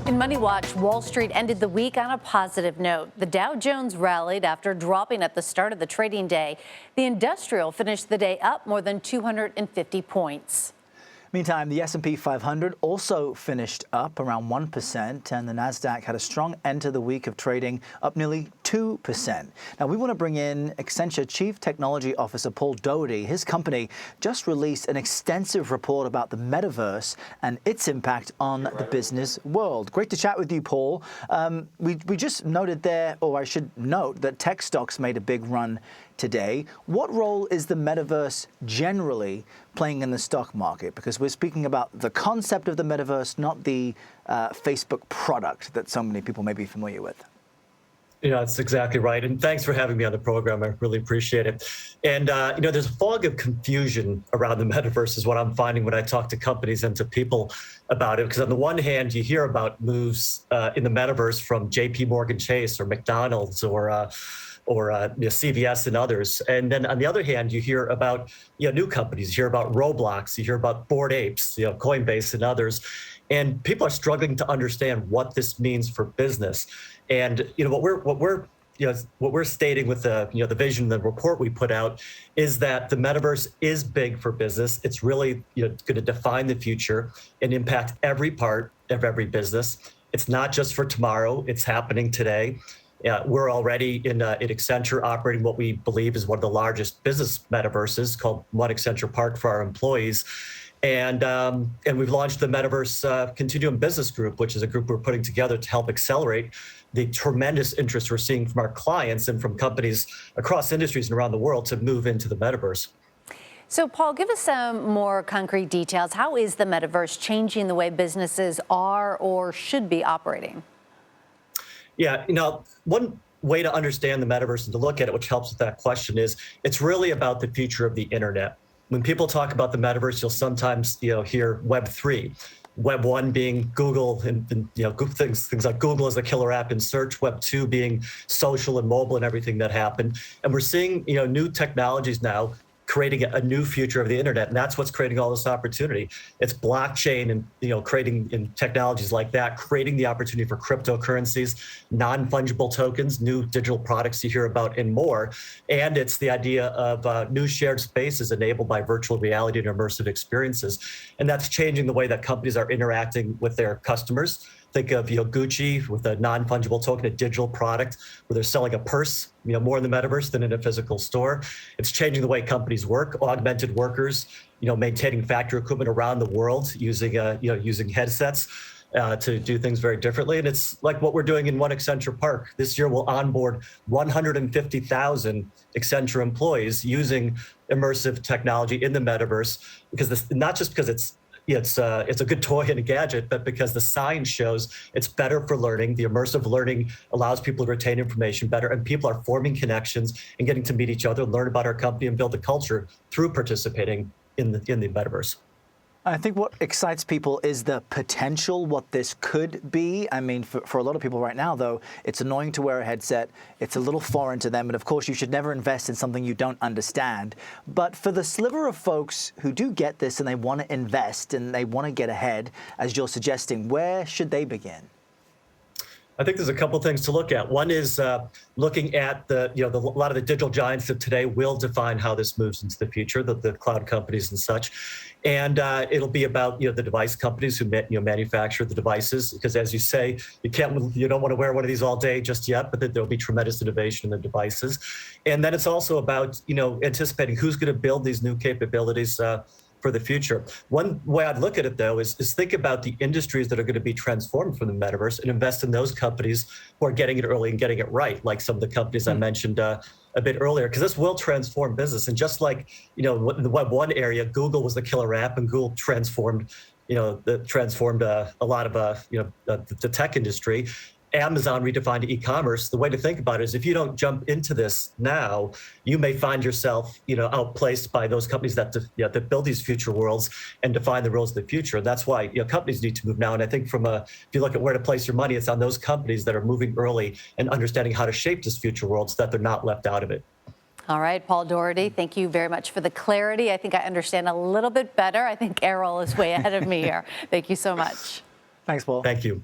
In Money Watch, Wall Street ended the week on a positive note. The Dow Jones rallied after dropping at the start of the trading day. The industrial finished the day up more than 250 points. Meantime, the S&P 500 also finished up around 1%, and the Nasdaq had a strong end to the week of trading, up nearly 2%. Now, we want to bring in Accenture Chief Technology Officer Paul Daugherty. His company just released an extensive report about the metaverse and its impact on the business world. Great to chat with you, Paul. We just noted there, or I should note, that tech stocks made a big run today. What role is the metaverse generally playing in the stock market? Because we're speaking about the concept of the metaverse, not the Facebook product that so many people may be familiar with. Yeah, that's exactly right. And thanks for having me on the program. I really appreciate it. And, there's a fog of confusion around the metaverse is what I'm finding when I talk to companies and to people about it. Because on the one hand, you hear about moves in the metaverse from JP Morgan Chase or McDonald's or CBS and others. And then on the other hand, you hear about new companies. You hear about Roblox. You hear about Bored Apes, Coinbase and others. And people are struggling to understand what this means for business. And what we're stating with the vision, the report we put out, is that the metaverse is big for business. It's really going to define the future and impact every part of every business. It's not just for tomorrow. It's happening today. We're already in Accenture operating what we believe is one of the largest business metaverses called One Accenture Park for our employees. And we've launched the Metaverse Continuum Business Group, which is a group we're putting together to help accelerate the tremendous interest we're seeing from our clients and from companies across industries and around the world to move into the metaverse. So, Paul, give us some more concrete details. How is the metaverse changing the way businesses are or should be operating? Yeah, one way to understand the metaverse and to look at it, which helps with that question, is it's really about the future of the internet. When people talk about the metaverse, you'll sometimes hear Web3. Web 1 being Google and things like Google as the killer app in search, Web 2 being social and mobile and everything that happened. And we're seeing new technologies now creating a new future of the internet, and that's what's creating all this opportunity. It's blockchain and creating in technologies like that, creating the opportunity for cryptocurrencies, non-fungible tokens, new digital products you hear about, and more. And it's the idea of new shared spaces enabled by virtual reality and immersive experiences, and that's changing the way that companies are interacting with their customers. Think of Gucci with a non-fungible token, a digital product where they're selling a purse, more in the metaverse than in a physical store. It's changing the way companies work, augmented workers, maintaining factory equipment around the world using using headsets to do things very differently. And it's like what we're doing in One Accenture Park. This year we'll onboard 150,000 Accenture employees using immersive technology in the metaverse, because not just because it's a good toy and a gadget, but because the science shows it's better for learning. The immersive learning allows people to retain information better, and people are forming connections and getting to meet each other, learn about our company, and build a culture through participating in the metaverse. I think what excites people is the potential, what this could be. I mean, for a lot of people right now, though, it's annoying to wear a headset. It's a little foreign to them. And of course, you should never invest in something you don't understand. But for the sliver of folks who do get this and they want to invest and they want to get ahead, as you're suggesting, where should they begin? I think there's a couple of things to look at. One is looking at a lot of the digital giants of today will define how this moves into the future, the cloud companies and such. And it'll be about the device companies who manufacture the devices, because as you say, you don't want to wear one of these all day just yet, but there'll be tremendous innovation in the devices. And then it's also about anticipating who's going to build these new capabilities for the future. One way I'd look at it, though, is think about the industries that are going to be transformed from the metaverse and invest in those companies who are getting it early and getting it right, like some of the companies I mentioned a bit earlier, because this will transform business. And just like in the Web 1 area, Google was the killer app, and Google transformed a lot of the tech industry. Amazon redefined e-commerce. The way to think about it is if you don't jump into this now, you may find yourself, outplaced by those companies that build these future worlds and define the rules of the future. And that's why companies need to move now. And I think if you look at where to place your money, it's on those companies that are moving early and understanding how to shape this future world so that they're not left out of it. All right, Paul Daugherty, thank you very much for the clarity. I think I understand a little bit better. I think Errol is way ahead of me here. Thank you so much. Thanks, Paul. Thank you.